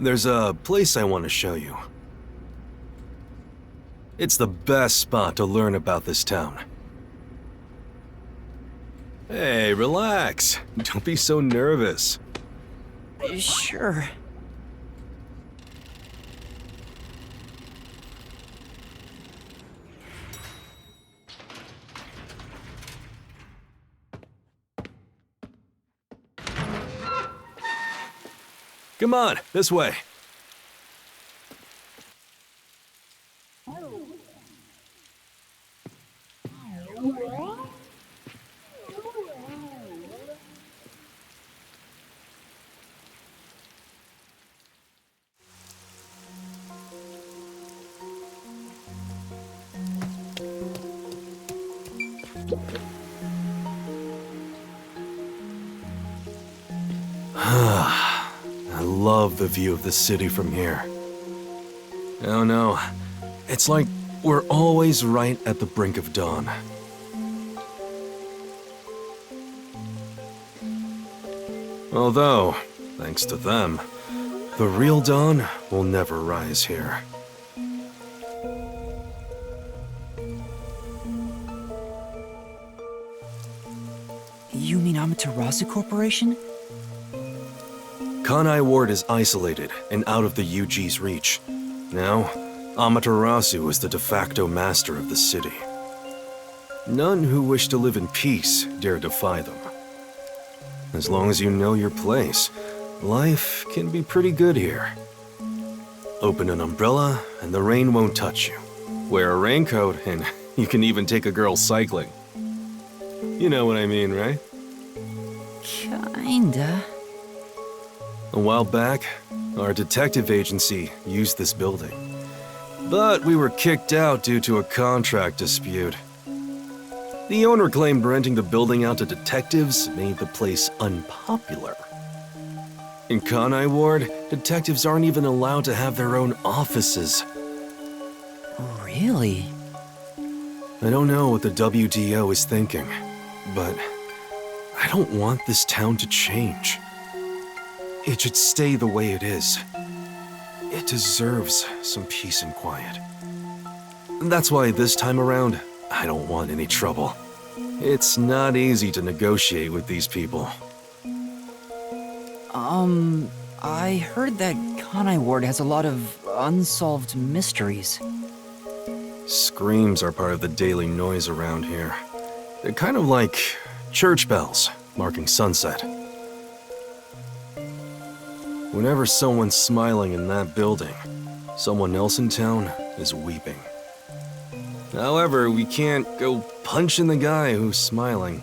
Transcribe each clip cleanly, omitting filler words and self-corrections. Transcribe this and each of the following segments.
There's a place I want to show you. It's the best spot to learn about this town. Hey, relax. Don't be so nervous. Sure. Come on, this way. I love the view of the city from here. Oh no, it's like we're always right at the brink of dawn. Although, thanks to them, the real dawn will never rise here. You mean Amaterasu Corporation? Kanai Ward is isolated and out of the UG's reach. Now, Amaterasu is the de facto master of the city. None who wish to live in peace dare defy them. As long as you know your place, life can be pretty good here. Open an umbrella and the rain won't touch you. Wear a raincoat and you can even take a girl cycling. You know what I mean, right? Kinda. A while back, our detective agency used this building. But we were kicked out due to a contract dispute. The owner claimed renting the building out to detectives made the place unpopular. In Kanai Ward, detectives aren't even allowed to have their own offices. Really? I don't know what the WDO is thinking, but I don't want this town to change. It should stay the way it is. It deserves some peace and quiet. That's why this time around, I don't want any trouble. It's not easy to negotiate with these people. I heard that Kanai Ward has a lot of unsolved mysteries. Screams are part of the daily noise around here. They're kind of like church bells marking sunset. Whenever someone's smiling in that building, someone else in town is weeping. However, we can't go punching the guy who's smiling.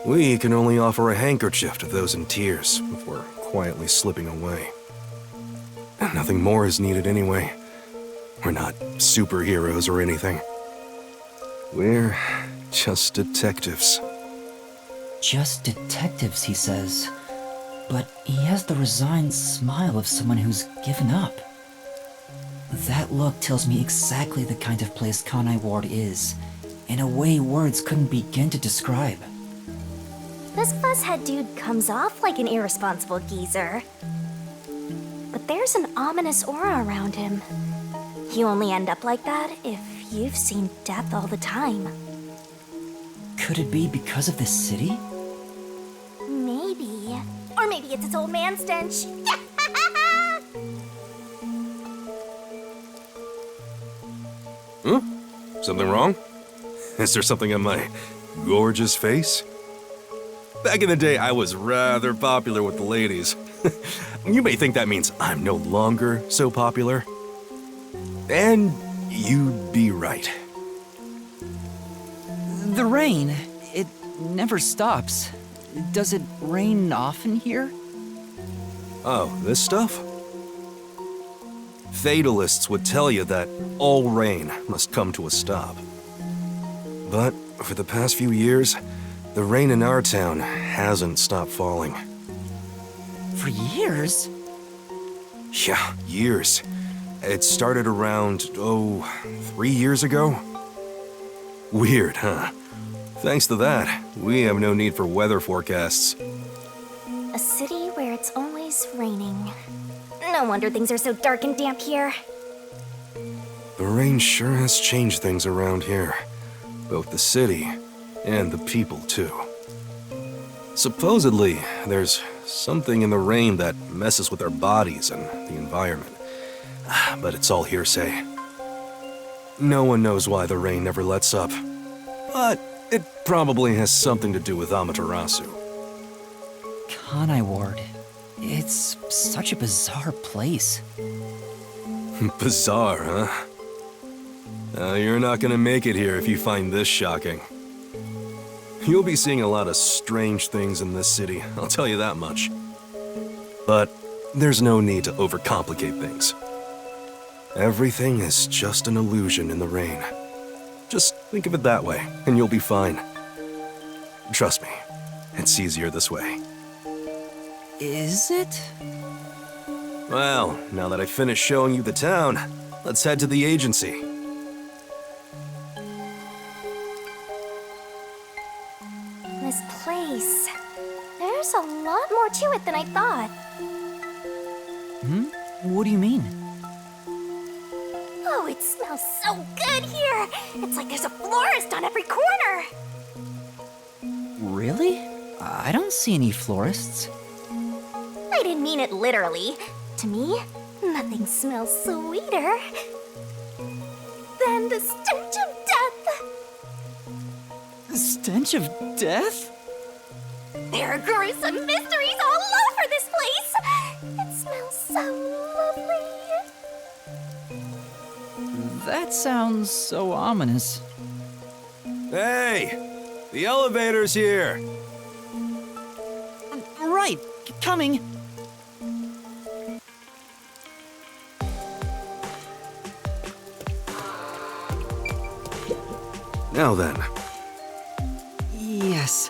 We can only offer a handkerchief to those in tears before quietly slipping away. And nothing more is needed anyway. We're not superheroes or anything. We're just detectives. Just detectives, he says. But he has the resigned smile of someone who's given up. That look tells me exactly the kind of place Kanai Ward is, in a way words couldn't begin to describe. This fuzzhead dude comes off like an irresponsible geezer. But there's an ominous aura around him. You only end up like that if you've seen death all the time. Could it be because of this city? Maybe. Or maybe it's its old man stench. Something wrong? Is there something on my gorgeous face? Back in the day, I was rather popular with the ladies. You may think that means I'm no longer so popular. And you'd be right. The rain, it never stops. Does it rain often here? Oh, this stuff? Fatalists would tell you that all rain must come to a stop. But for the past few years, the rain in our town hasn't stopped falling. For years? Yeah, years. It started around, 3 years ago? Weird, huh? Thanks to that, we have no need for weather forecasts. A city where it's always raining. No wonder things are so dark and damp here. The rain sure has changed things around here. Both the city and the people, too. Supposedly, there's something in the rain that messes with our bodies and the environment. But it's all hearsay. No one knows why the rain never lets up. But it probably has something to do with Amaterasu. Kanai Ward. It's such a bizarre place. Bizarre, huh? You're not gonna make it here if you find this shocking. You'll be seeing a lot of strange things in this city, I'll tell you that much. But there's no need to overcomplicate things. Everything is just an illusion in the rain. Just think of it that way, and you'll be fine. Trust me, it's easier this way. Is it? Well, now that I've finished showing you the town, let's head to the agency. This place. There's a lot more to it than I thought. What do you mean? Oh, it smells so good here! It's like there's a florist on every corner! Really? I don't see any florists. I didn't mean it literally. To me, nothing smells sweeter than the stench of death! The stench of death? There are gruesome mysteries all over this place! It smells so lovely! That sounds so ominous. Hey! The elevator's here! Right, coming. Now then. Yes.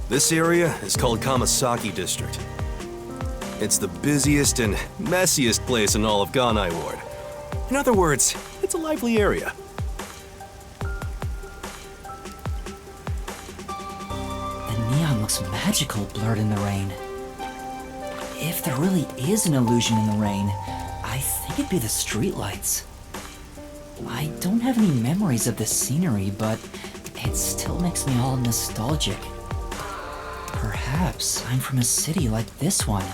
This area is called Kamasaki District. It's the busiest and messiest place in all of Ganai Ward. In other words, it's a lively area. The neon looks magical blurred in the rain. If there really is an illusion in the rain, I think it'd be the streetlights. I don't have any memories of this scenery, but it still makes me all nostalgic. Perhaps I'm from a city like this one.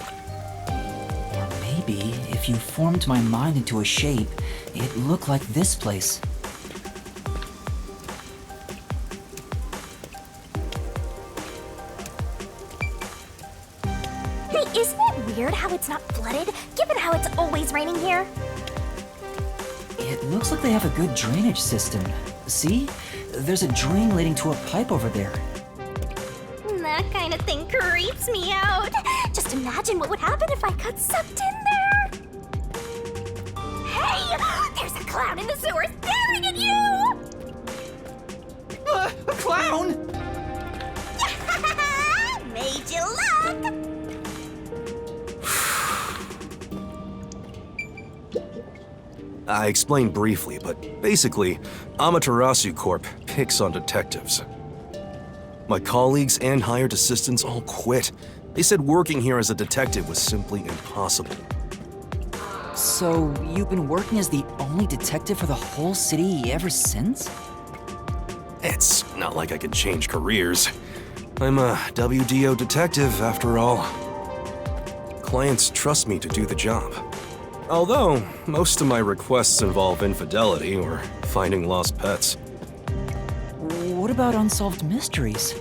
Or maybe, if you formed my mind into a shape, it looked like this place. Hey, isn't it weird how it's not flooded, given how it's always raining here? It looks like they have a good drainage system. See? There's a drain leading to a pipe over there. That kind of thing creeps me out. Just imagine what would happen if I got sucked in there. Hey! There's a clown in the sewer staring at you! A clown? Made you look! I explained briefly, but basically, Amaterasu Corp picks on detectives. My colleagues and hired assistants all quit. They said working here as a detective was simply impossible. So, you've been working as the only detective for the whole city ever since? It's not like I could change careers. I'm a WDO detective, after all. Clients trust me to do the job. Although, most of my requests involve infidelity or finding lost pets. What about unsolved mysteries?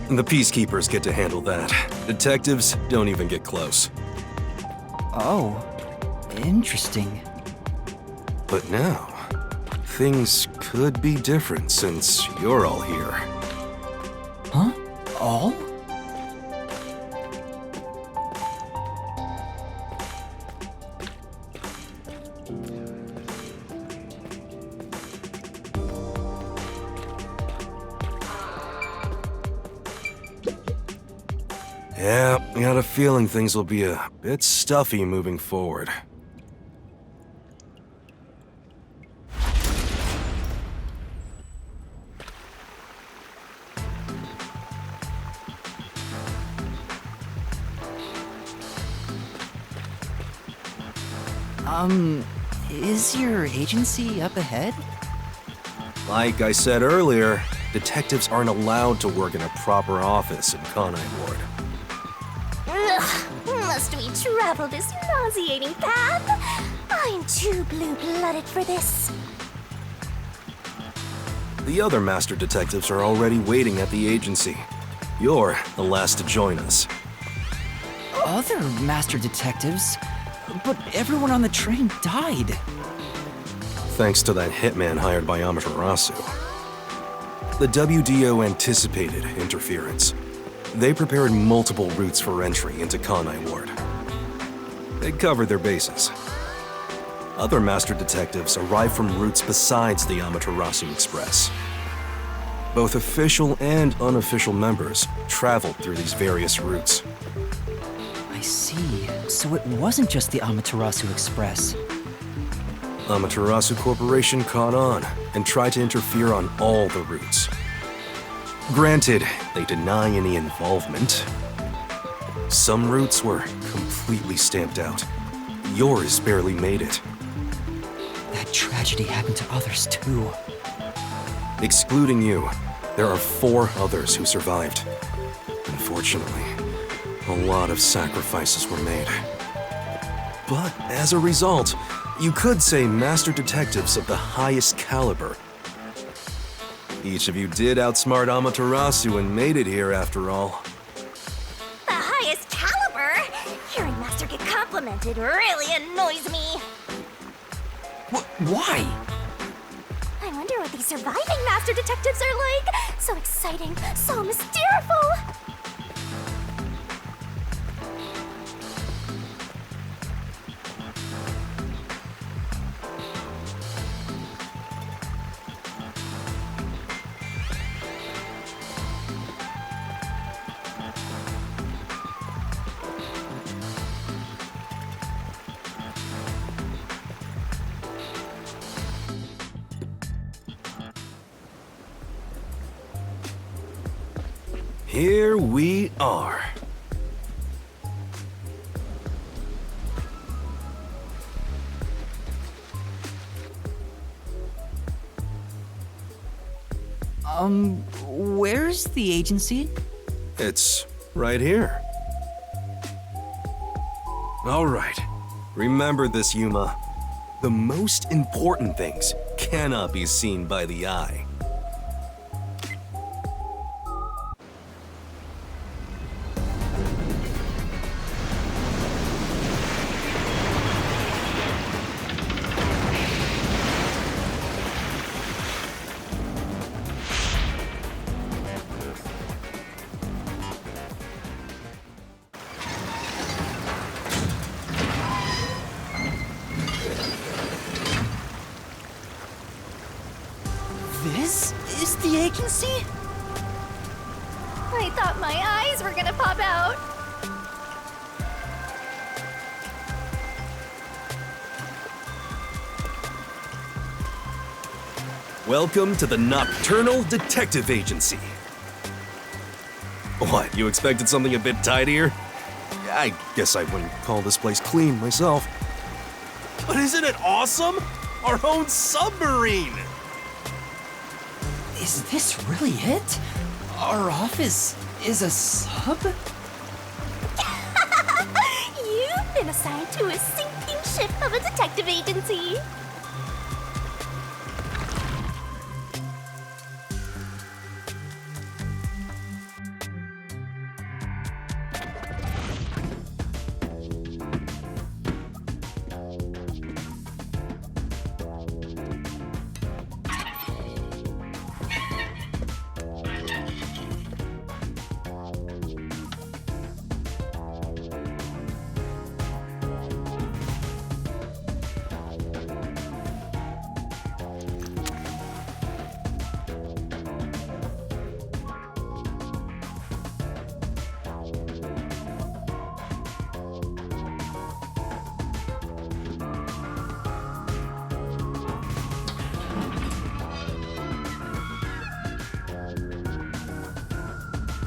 The peacekeepers get to handle that. Detectives don't even get close. Oh, interesting. But now, things could be different since you're all here. Huh? All? Yeah, I got a feeling things will be a bit stuffy moving forward. Is your agency up ahead? Like I said earlier, detectives aren't allowed to work in a proper office in Kanai Ward. Ugh, must we travel this nauseating path? I'm too blue-blooded for this. The other master detectives are already waiting at the agency. You're the last to join us. Other master detectives? But everyone on the train died. Thanks to that hitman hired by Amaterasu. The WDO anticipated interference. They prepared multiple routes for entry into Kanai Ward. They covered their bases. Other master detectives arrived from routes besides the Amaterasu Express. Both official and unofficial members traveled through these various routes. I see. So it wasn't just the Amaterasu Express. Amaterasu Corporation caught on and tried to interfere on all the routes. Granted, they deny any involvement. Some routes were completely stamped out. Yours barely made it. That tragedy happened to others too. Excluding you, there are 4 others who survived. Unfortunately, a lot of sacrifices were made. But as a result, you could say master detectives of the highest caliber. Each of you did outsmart Amaterasu and made it here after all. The highest caliber? Hearing Master get complimented really annoys me. Why? I wonder what these surviving Master Detectives are like. So exciting, so mysteriful. Here we are. Where's the agency? It's right here. All right. Remember this, Yuma. The most important things cannot be seen by the eye. This is the agency? I thought my eyes were gonna pop out. Welcome to the Nocturnal Detective Agency. What, you expected something a bit tidier? I guess I wouldn't call this place clean myself. But isn't it awesome? Our own submarine! Is this really it? Our office is a sub? You've been assigned to a sinking ship of a detective agency.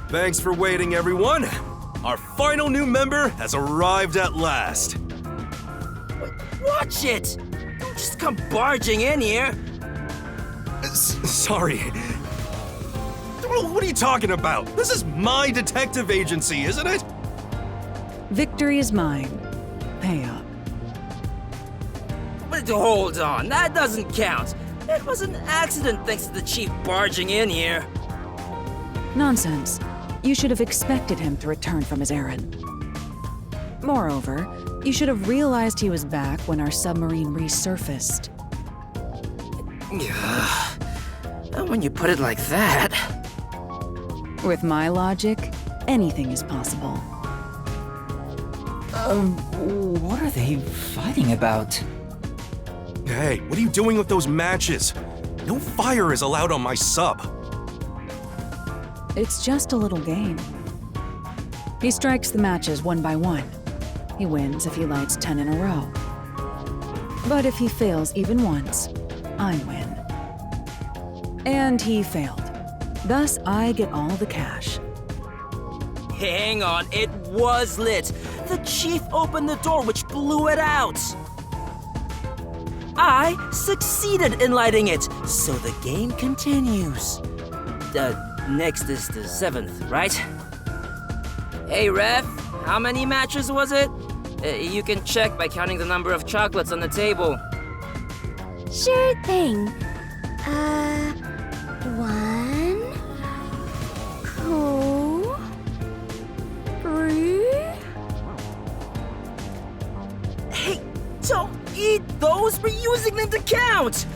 Thanks for waiting, everyone. Our final new member has arrived at last. Watch it! Don't just come barging in here. Sorry. What are you talking about? This is my detective agency, isn't it? Victory is mine. Pay up. But hold on, that doesn't count. It was an accident thanks to the chief barging in here. Nonsense. You should have expected him to return from his errand. Moreover, you should have realized he was back when our submarine resurfaced. When you put it like that... With my logic, anything is possible. What are they fighting about? Hey, what are you doing with those matches? No fire is allowed on my sub. It's just a little game. He strikes the matches one by one. He wins if he lights 10 in a row. But if he fails even once, I win. And he failed. Thus, I get all the cash. Hang on, it was lit. The chief opened the door, which blew it out. I succeeded in lighting it, so the game continues. Next is the 7th, right? Hey, Ref, how many matches was it? You can check by counting the number of chocolates on the table. Sure thing. 1, 2, 3. Hey, don't eat those! We're using them to count!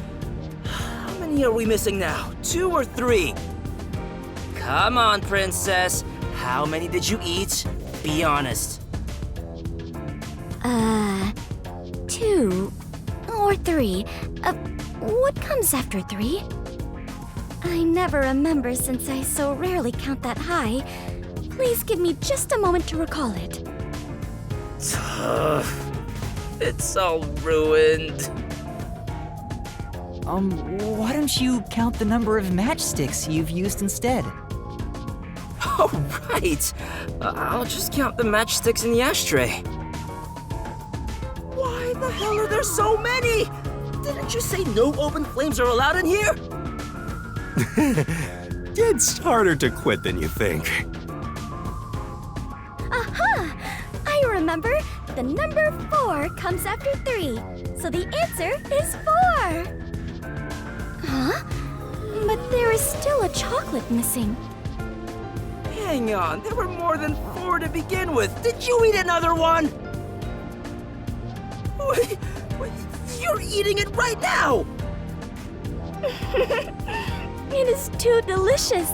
How many are we missing now? 2 or 3? Come on, princess. How many did you eat? Be honest. 2 or 3. What comes after 3? I never remember since I so rarely count that high. Please give me just a moment to recall it. It's all ruined. Why don't you count the number of matchsticks you've used instead? Oh, right. I'll just count the matchsticks in the ashtray. Why the hell are there so many? Didn't you say no open flames are allowed in here? It's harder to quit than you think. Aha! I remember. The number 4 comes after 3. So the answer is 4. Huh? But there is still a chocolate missing. Hang on, there were more than 4 to begin with. Did you eat another one? Wait, you're eating it right now! It is too delicious.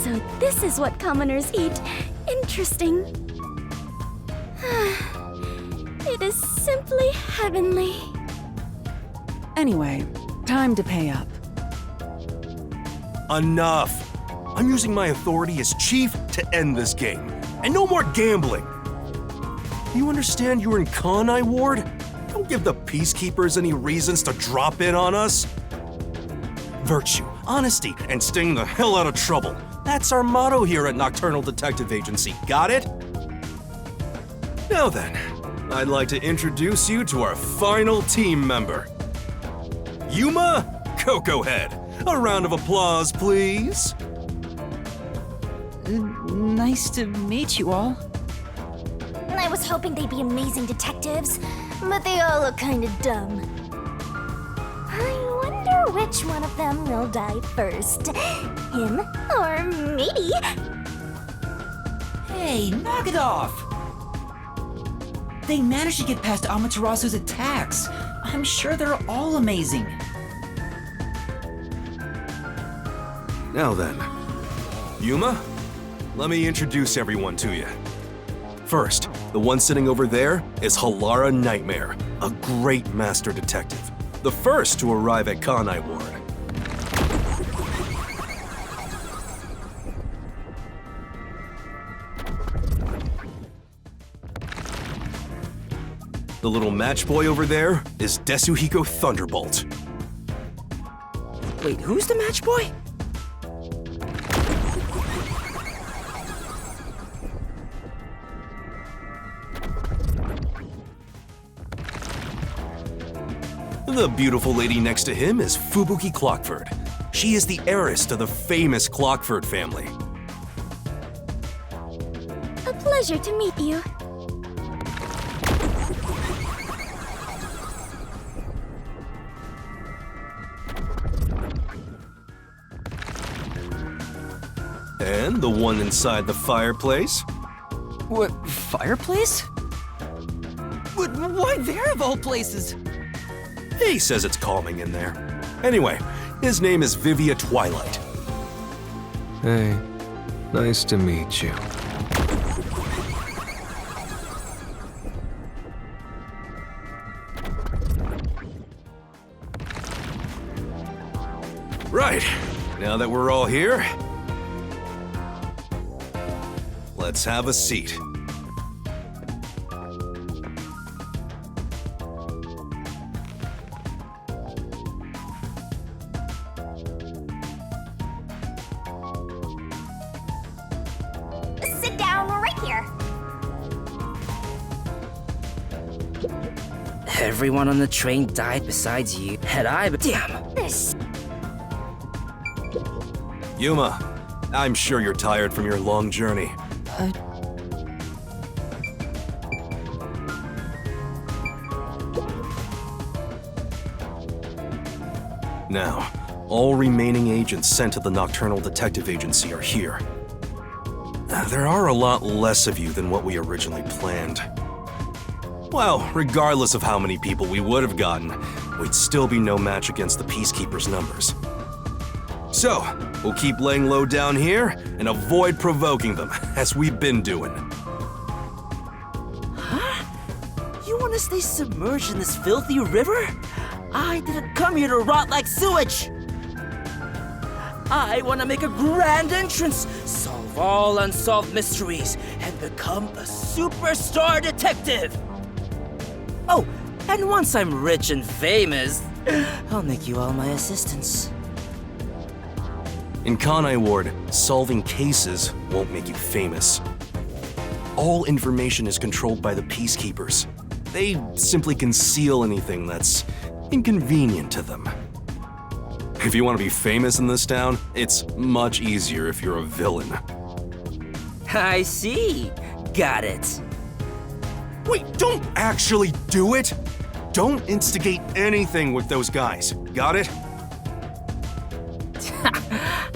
So this is what commoners eat. Interesting. It is simply heavenly. Anyway, time to pay up. Enough! I'm using my authority as chief to end this game. And no more gambling! You understand you're in Kanai Ward? Don't give the peacekeepers any reasons to drop in on us. Virtue, honesty, and staying the hell out of trouble. That's our motto here at Nocturnal Detective Agency, got it? Now then, I'd like to introduce you to our final team member. Yuma Cocoa Head. A round of applause, please. Nice to meet you all. I was hoping they'd be amazing detectives, but they all look kind of dumb. I wonder which one of them will die first. Him or me? Hey, knock it off! They managed to get past Amaterasu's attacks. I'm sure they're all amazing. Now then, Yuma, let me introduce everyone to you. First, the one sitting over there is Halara Nightmare, a great master detective. The first to arrive at Kanai Ward. The little match boy over there is Desuhiko Thunderbolt. Wait, who's the match boy? The beautiful lady next to him is Fubuki Clockford. She is the heiress to the famous Clockford family. A pleasure to meet you. And the one inside the fireplace? What, fireplace? But why there of all places? He says it's calming in there. Anyway, his name is Vivia Twilight. Hey, nice to meet you. Right, now that we're all here, let's have a seat. Sit down right here. Everyone on the train died besides you. Had I, but damn. This. Yuma, I'm sure you're tired from your long journey. Now, all remaining agents sent to the Nocturnal Detective Agency are here. There are a lot less of you than what we originally planned. Well, regardless of how many people we would have gotten, we'd still be no match against the Peacekeepers' numbers. So, we'll keep laying low down here and avoid provoking them, as we've been doing. You want to stay submerged in this filthy river? I didn't come here to rot like sewage! I want to make a grand entrance, solve all unsolved mysteries, and become a superstar detective! Oh, and once I'm rich and famous, I'll make you all my assistants. In Kanai Ward, solving cases won't make you famous. All information is controlled by the Peacekeepers. They simply conceal anything that's inconvenient to them. If you want to be famous in this town, it's much easier if you're a villain. I see. Got it. Wait, don't actually do it! Don't instigate anything with those guys. Got it?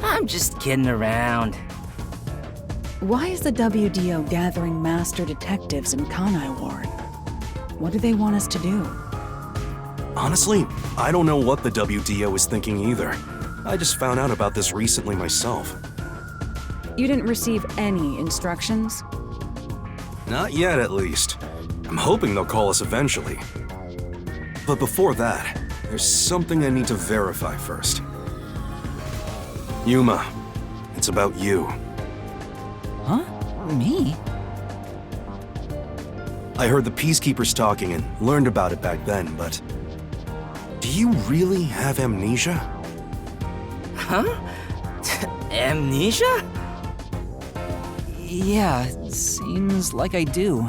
I'm just kidding around. Why is the WDO gathering master detectives in Kanai Ward? What do they want us to do? Honestly, I don't know what the WDO is thinking either. I just found out about this recently myself. You didn't receive any instructions? Not yet, at least. I'm hoping they'll call us eventually. But before that, there's something I need to verify first. Yuma, it's about you. Huh? Me? I heard the Peacekeepers talking and learned about it back then, but... do you really have amnesia? Huh? Amnesia? Yeah, seems like I do.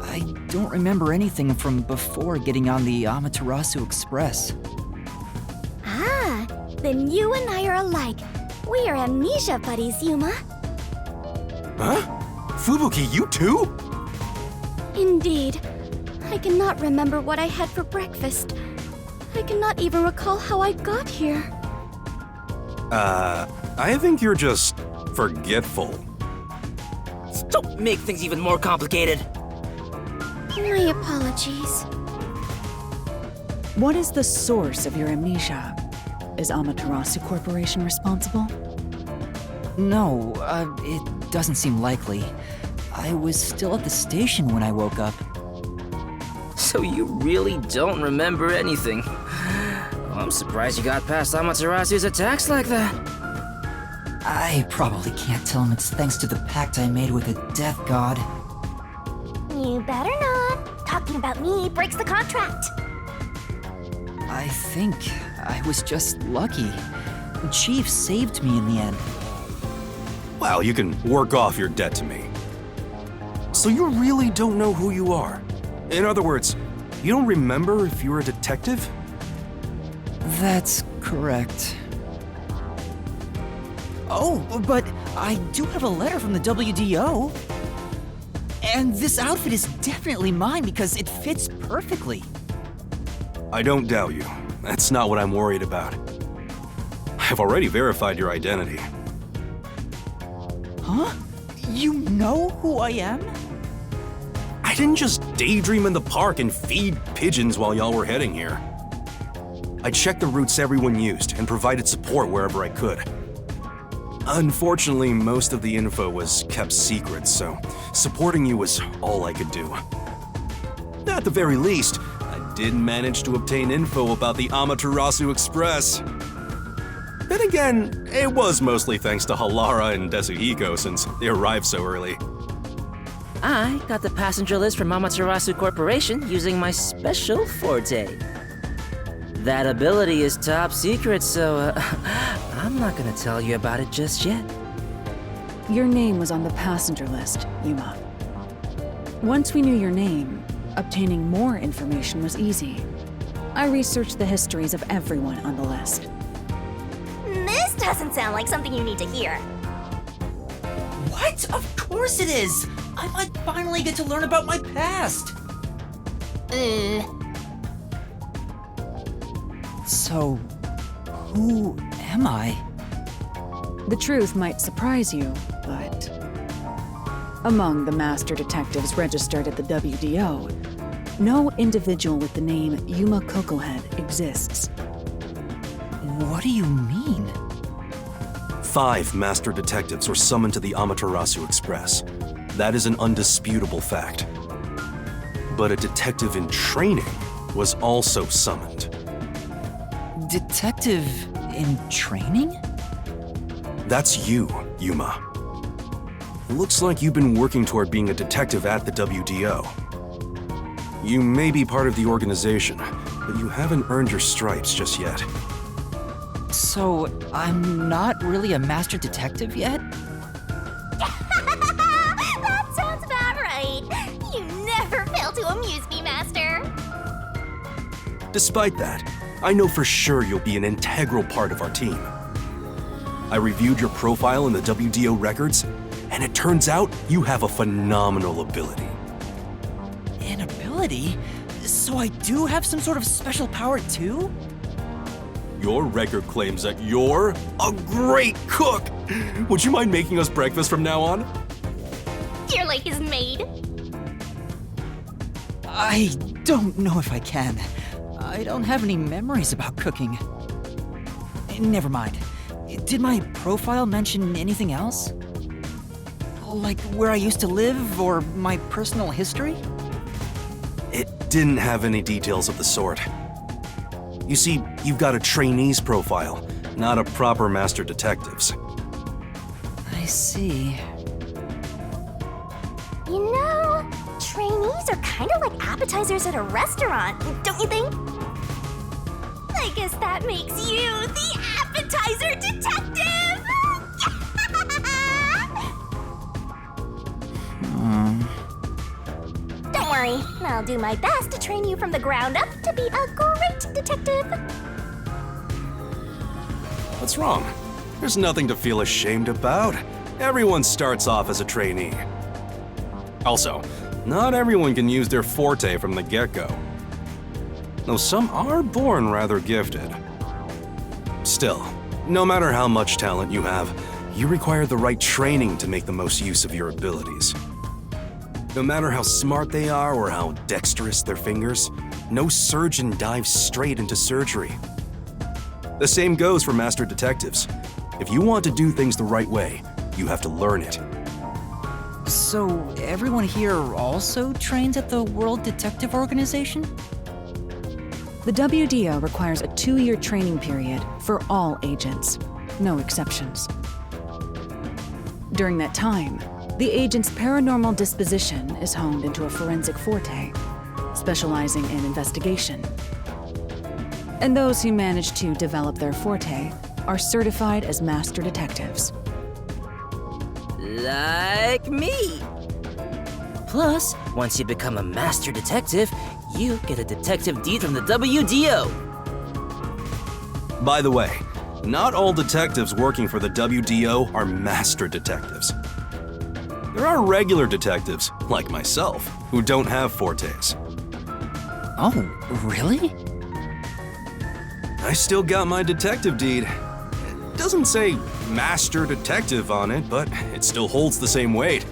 I don't remember anything from before getting on the Amaterasu Express. Ah, then you and I are alike. We are amnesia buddies, Yuma. Huh? Fubuki, you too? Indeed. I cannot remember what I had for breakfast. I cannot even recall how I got here. I think you're just forgetful. Don't make things even more complicated. My apologies. What is the source of your amnesia? Is Amaterasu Corporation responsible? No, it doesn't seem likely. I was still at the station when I woke up. So you really don't remember anything. Well, I'm surprised you got past Amaterasu's attacks like that. I probably can't tell him it's thanks to the pact I made with the Death God. You better not. Talking about me breaks the contract. I think I was just lucky. Chief saved me in the end. Well, you can work off your debt to me. So you really don't know who you are? In other words, you don't remember if you're a detective? That's correct. Oh, but I do have a letter from the WDO. And this outfit is definitely mine because it fits perfectly. I don't doubt you. That's not what I'm worried about. I've already verified your identity. Huh? You know who I am? I didn't just daydream in the park and feed pigeons while y'all were heading here. I checked the routes everyone used and provided support wherever I could. Unfortunately, most of the info was kept secret, so supporting you was all I could do. At the very least, I did manage to obtain info about the Amaterasu Express. Then again, it was mostly thanks to Halara and Desuhiko since they arrived so early. I got the passenger list from Amaterasu Corporation using my special forte. That ability is top secret, so I'm not gonna tell you about it just yet. Your name was on the passenger list, Yuma. Once we knew your name, obtaining more information was easy. I researched the histories of everyone on the list. This doesn't sound like something you need to hear. What? Of course it is! I might finally get to learn about my past! So, who am I? The truth might surprise you, but among the master detectives registered at the WDO, no individual with the name Yuma Cocohead exists. What do you mean? 5 master detectives were summoned to the Amaterasu Express. That is an undisputable fact. But a detective in training was also summoned. Detective in training? That's you, Yuma. Looks like you've been working toward being a detective at the WDO. You may be part of the organization, but you haven't earned your stripes just yet. So, I'm not really a master detective yet? That sounds about right. You never fail to amuse me, Master. Despite that, I know for sure you'll be an integral part of our team. I reviewed your profile in the WDO records, and it turns out you have a phenomenal ability. An ability? So I do have some sort of special power too? Your record claims that you're a great cook! Would you mind making us breakfast from now on? Your life is made. I don't know if I can. I don't have any memories about cooking. Never mind. Did my profile mention anything else? Like where I used to live or my personal history? It didn't have any details of the sort. You see, you've got a trainee's profile, not a proper master detective's. I see. You know, trainees are kind of like appetizers at a restaurant, don't you think? I guess that makes you the appetizer detective! Don't worry, I'll do my best to train you from the ground up to be a great detective. What's wrong? There's nothing to feel ashamed about. Everyone starts off as a trainee. Also, not everyone can use their forte from the get-go. Though some are born rather gifted. Still, no matter how much talent you have, you require the right training to make the most use of your abilities. No matter how smart they are or how dexterous their fingers, no surgeon dives straight into surgery. The same goes for master detectives. If you want to do things the right way, you have to learn it. So everyone here also trains at the World Detective Organization? The WDO requires a 2-year training period for all agents, no exceptions. During that time, the agent's paranormal disposition is honed into a forensic forte, specializing in investigation. And those who manage to develop their forte are certified as master detectives. Like me. Plus, once you become a master detective, you get a detective deed from the WDO. By the way, not all detectives working for the WDO are master detectives. There are regular detectives, like myself, who don't have fortes. Oh, really? I still got my detective deed. It doesn't say master detective on it, but it still holds the same weight.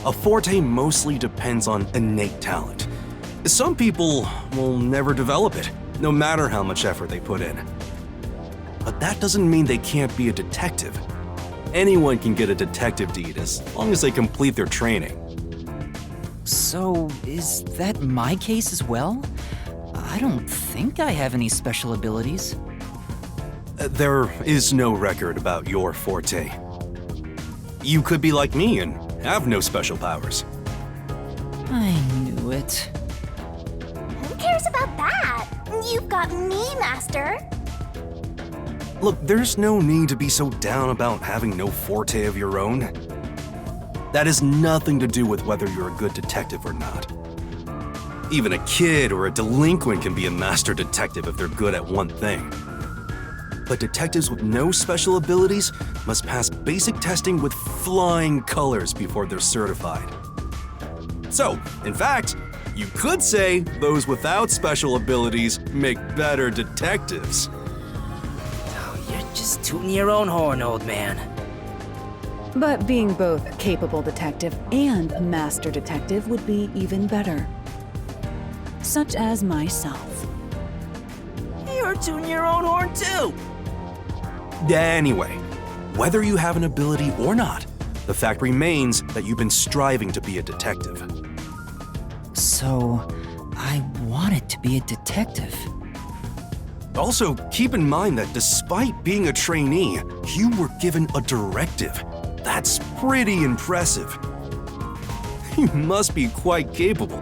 A forte mostly depends on innate talent. Some people will never develop it, no matter how much effort they put in. But that doesn't mean they can't be a detective. Anyone can get a detective deed as long as they complete their training. So, is that my case as well? I don't think I have any special abilities. There is no record about your forte. You could be like me and have no special powers. I knew it. Who cares about that? You've got me, Master. Look, there's no need to be so down about having no forte of your own. That has nothing to do with whether you're a good detective or not. Even a kid or a delinquent can be a master detective if they're good at one thing. But detectives with no special abilities must pass basic testing with flying colors before they're certified. So, in fact, you could say those without special abilities make better detectives. Oh, you're just tooting your own horn, old man. But being both a capable detective and a master detective would be even better. Such as myself. You're tooting your own horn too. Anyway, whether you have an ability or not, the fact remains that you've been striving to be a detective. So, I wanted to be a detective. Also, keep in mind that despite being a trainee, you were given a directive. That's pretty impressive. You must be quite capable.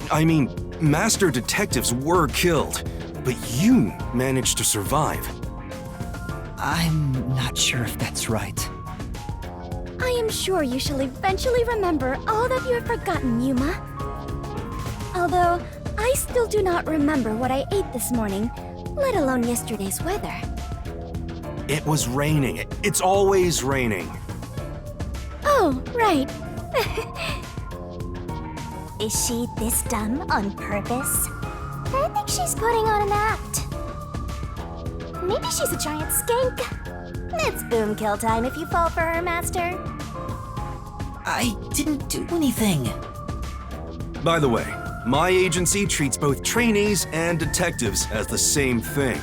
I mean, master detectives were killed, but you managed to survive. I'm not sure if that's right. I am sure you shall eventually remember all that you have forgotten, Yuma. Although, I still do not remember what I ate this morning, let alone yesterday's weather. It was raining. It's always raining. Oh, right. Is she this dumb on purpose? I think she's putting on an act. Maybe she's a giant skink. It's boom kill time if you fall for her, Master. I didn't do anything. By the way, my agency treats both trainees and detectives as the same thing.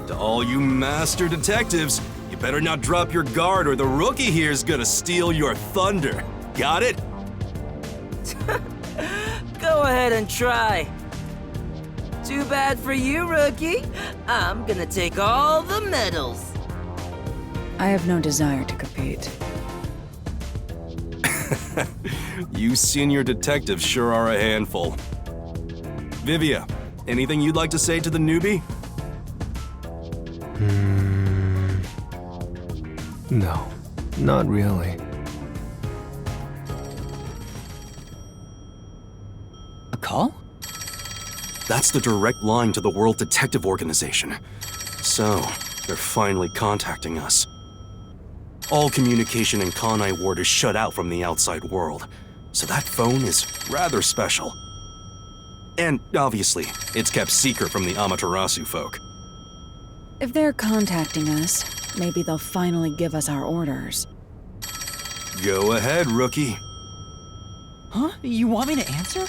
To all you master detectives, you better not drop your guard or the rookie here's gonna steal your thunder. Got it? Go ahead and try. Too bad for you, rookie. I'm gonna take all the medals. I have no desire to compete. You senior detectives sure are a handful. Vivia, anything you'd like to say to the newbie? No, not really. A call? That's the direct line to the World Detective Organization. So, they're finally contacting us. All communication in Kanai Ward is shut out from the outside world, so that phone is rather special. And obviously, it's kept secret from the Amaterasu folk. If they're contacting us, maybe they'll finally give us our orders. Go ahead, rookie. Huh? You want me to answer?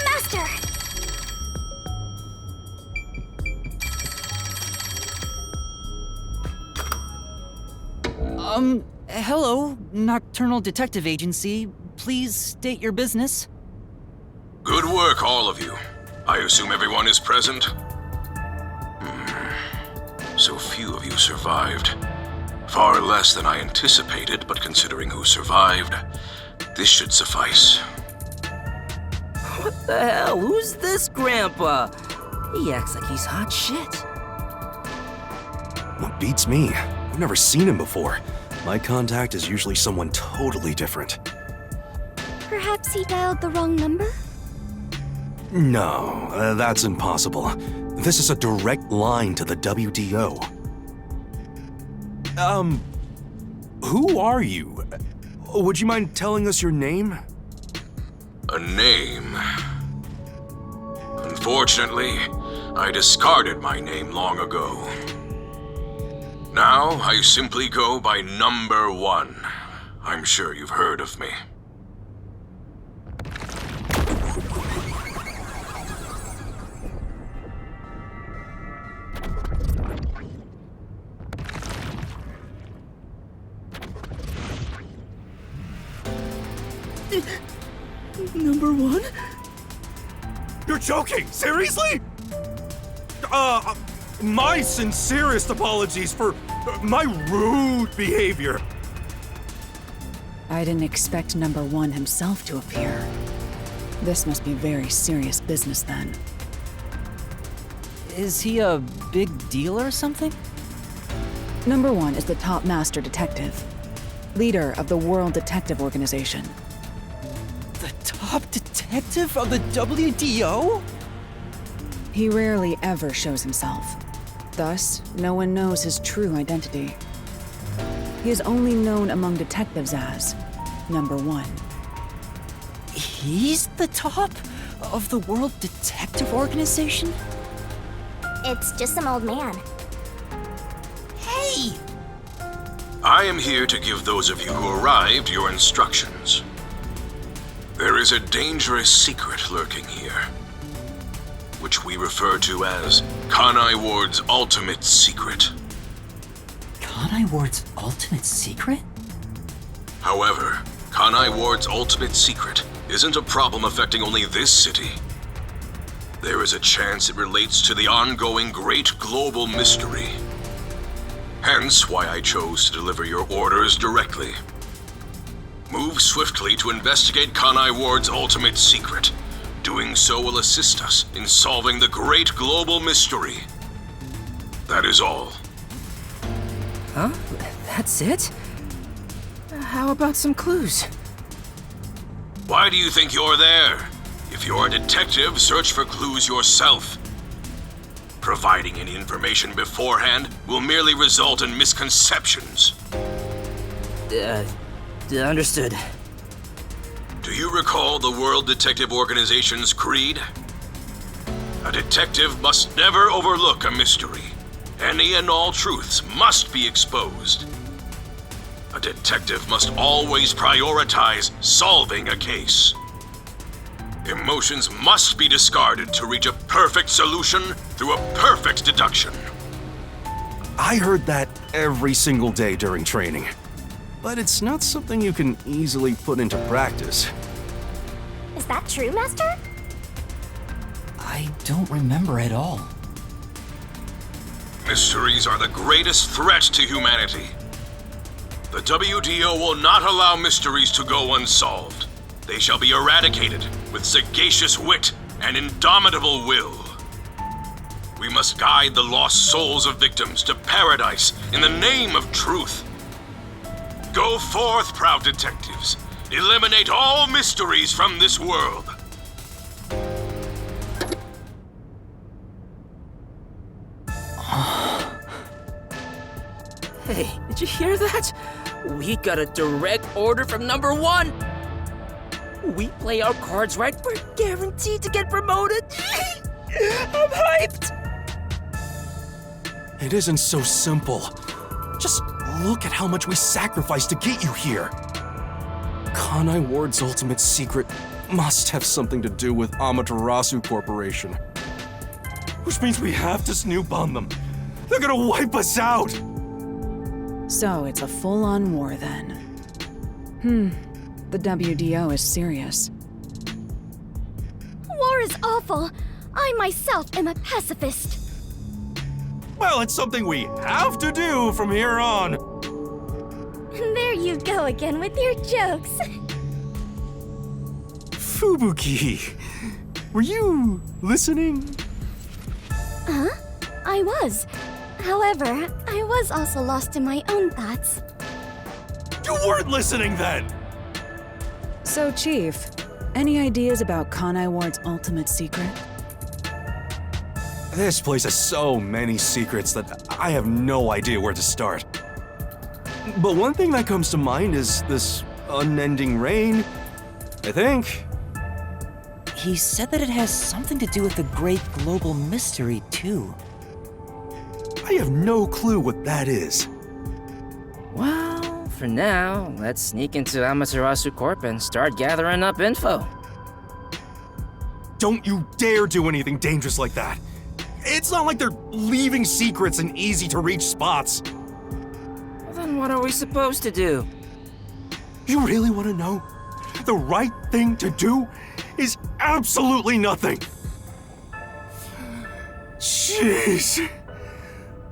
Master! Hello, Nocturnal Detective Agency. Please state your business. Good work, all of you. I assume everyone is present? So few of you survived. Far less than I anticipated, but considering who survived, this should suffice. What the hell? Who's this grandpa? He acts like he's hot shit. What beats me? I've never seen him before. My contact is usually someone totally different. Perhaps he dialed the wrong number? No, that's impossible. This is a direct line to the WDO. Who are you? Would you mind telling us your name? A name? Unfortunately, I discarded my name long ago. Now, I simply go by Number 1. I'm sure you've heard of me. Number 1? You're joking! Seriously? My sincerest apologies for my rude behavior. I didn't expect Number 1 himself to appear. This must be very serious business then. Is he a big deal or something? Number 1 is the top master detective, leader of the World Detective Organization. The top detective of the WDO? He rarely ever shows himself. Thus, no one knows his true identity. He is only known among detectives as Number 1. He's the top of the World Detective Organization? It's just some old man. Hey! I am here to give those of you who arrived your instructions. There is a dangerous secret lurking here, which we refer to as Kanai Ward's ultimate secret. Kanai Ward's ultimate secret? However, Kanai Ward's ultimate secret isn't a problem affecting only this city. There is a chance it relates to the ongoing great global mystery. Hence why I chose to deliver your orders directly. Move swiftly to investigate Kanai Ward's ultimate secret. Doing so will assist us in solving the great global mystery. That is all. Huh? That's it? How about some clues? Why do you think you're there? If you're a detective, search for clues yourself. Providing any information beforehand will merely result in misconceptions. Understood. Do you recall the World Detective Organization's creed? A detective must never overlook a mystery. Any and all truths must be exposed. A detective must always prioritize solving a case. Emotions must be discarded to reach a perfect solution through a perfect deduction. I heard that every single day during training. But it's not something you can easily put into practice. Is that true, Master? I don't remember at all. Mysteries are the greatest threat to humanity. The WDO will not allow mysteries to go unsolved. They shall be eradicated with sagacious wit and indomitable will. We must guide the lost souls of victims to paradise in the name of truth. Go forth, proud detectives. Eliminate all mysteries from this world. Hey, did you hear that? We got a direct order from Number 1. We play our cards right, we're guaranteed to get promoted. I'm hyped. It isn't so simple. Just look at how much we sacrificed to get you here. Kanai Ward's ultimate secret must have something to do with Amaterasu Corporation. Which means we have to snoop on them. They're gonna wipe us out! So it's a full-on war then. The WDO is serious. War is awful. I myself am a pacifist. Well, it's something we have to do from here on. There you go again with your jokes. Fubuki, were you listening? Huh? I was. However, I was also lost in my own thoughts. You weren't listening then! So, Chief, Any ideas about Kanai Ward's ultimate secret? This place has so many secrets that I have no idea where to start. But one thing that comes to mind is this unending rain, I think. He said that it has something to do with the great global mystery, too. I have no clue what that is. Well, for now, let's sneak into Amaterasu Corp and start gathering up info. Don't you dare do anything dangerous like that. It's not like they're leaving secrets in easy-to-reach spots. Well, then what are we supposed to do? You really want to know? The right thing to do is absolutely nothing. Jeez.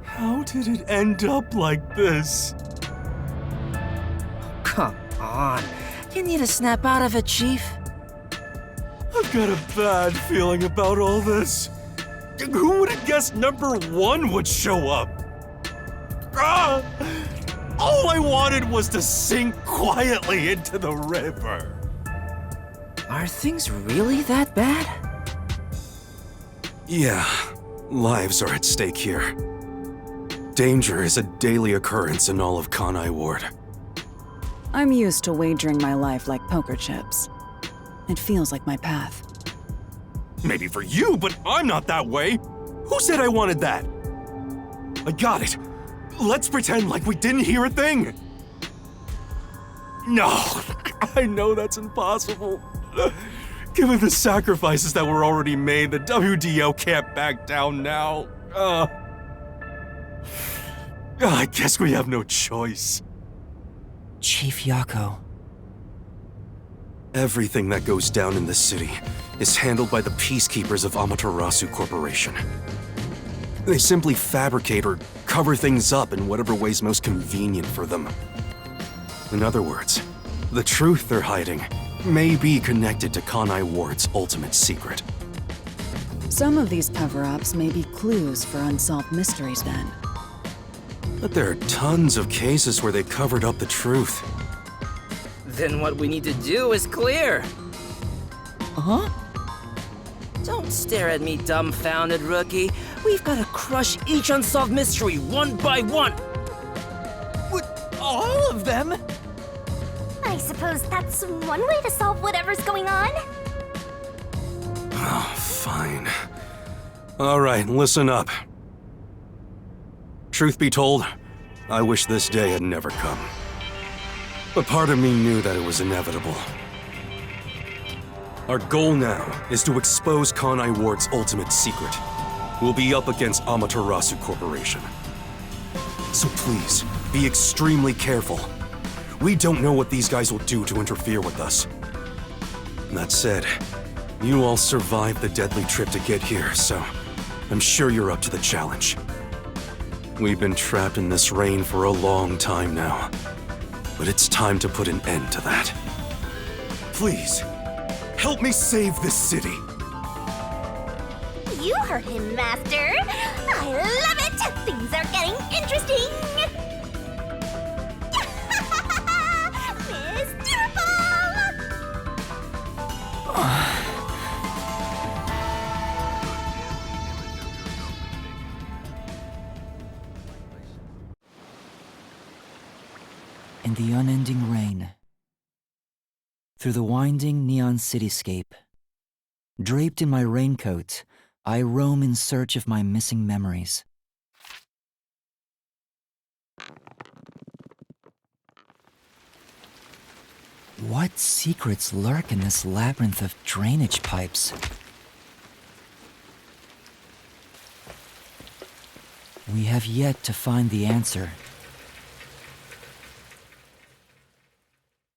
How did it end up like this? Come on. You need to snap out of it, Chief. I've got a bad feeling about all this. Who would have guessed number 1 would show up? Ah! All I wanted was to sink quietly into the river. Are things really that bad? Yeah, lives are at stake here. Danger is a daily occurrence in all of Kanai Ward. I'm used to wagering my life like poker chips. It feels like my path. Maybe for you, but I'm not that way. Who said I wanted that? I got it. Let's pretend like we didn't hear a thing. No, I know that's impossible. Given the sacrifices that were already made, the WDO can't back down now. I guess we have no choice. Chief Yako. Everything that goes down in this city is handled by the peacekeepers of Amaterasu Corporation. They simply fabricate or cover things up in whatever way's most convenient for them. In other words, the truth they're hiding may be connected to Kanai Ward's ultimate secret. Some of these cover-ups may be clues for unsolved mysteries then. But there are tons of cases where they covered up the truth. Then what we need to do is clear. Huh? Don't stare at me, dumbfounded rookie. We've got to crush each unsolved mystery one by one. What? All of them? I suppose that's one way to solve whatever's going on. Oh, fine. All right, listen up. Truth be told, I wish this day had never come. But part of me knew that it was inevitable. Our goal now is to expose Kanai Ward's ultimate secret. We'll be up against Amaterasu Corporation. So please, be extremely careful. We don't know what these guys will do to interfere with us. That said, you all survived the deadly trip to get here, so I'm sure you're up to the challenge. We've been trapped in this rain for a long time now, but it's time to put an end to that. Please, help me save this city. You heard him, Master. I love it. Things are getting interesting. Mr. Ball! In the unending rain, through the winding neon cityscape, draped in my raincoat, I roam in search of my missing memories. What secrets lurk in this labyrinth of drainage pipes? We have yet to find the answer.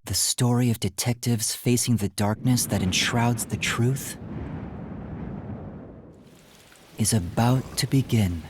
The story of detectives facing the darkness that enshrouds the truth is about to begin.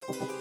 Huh?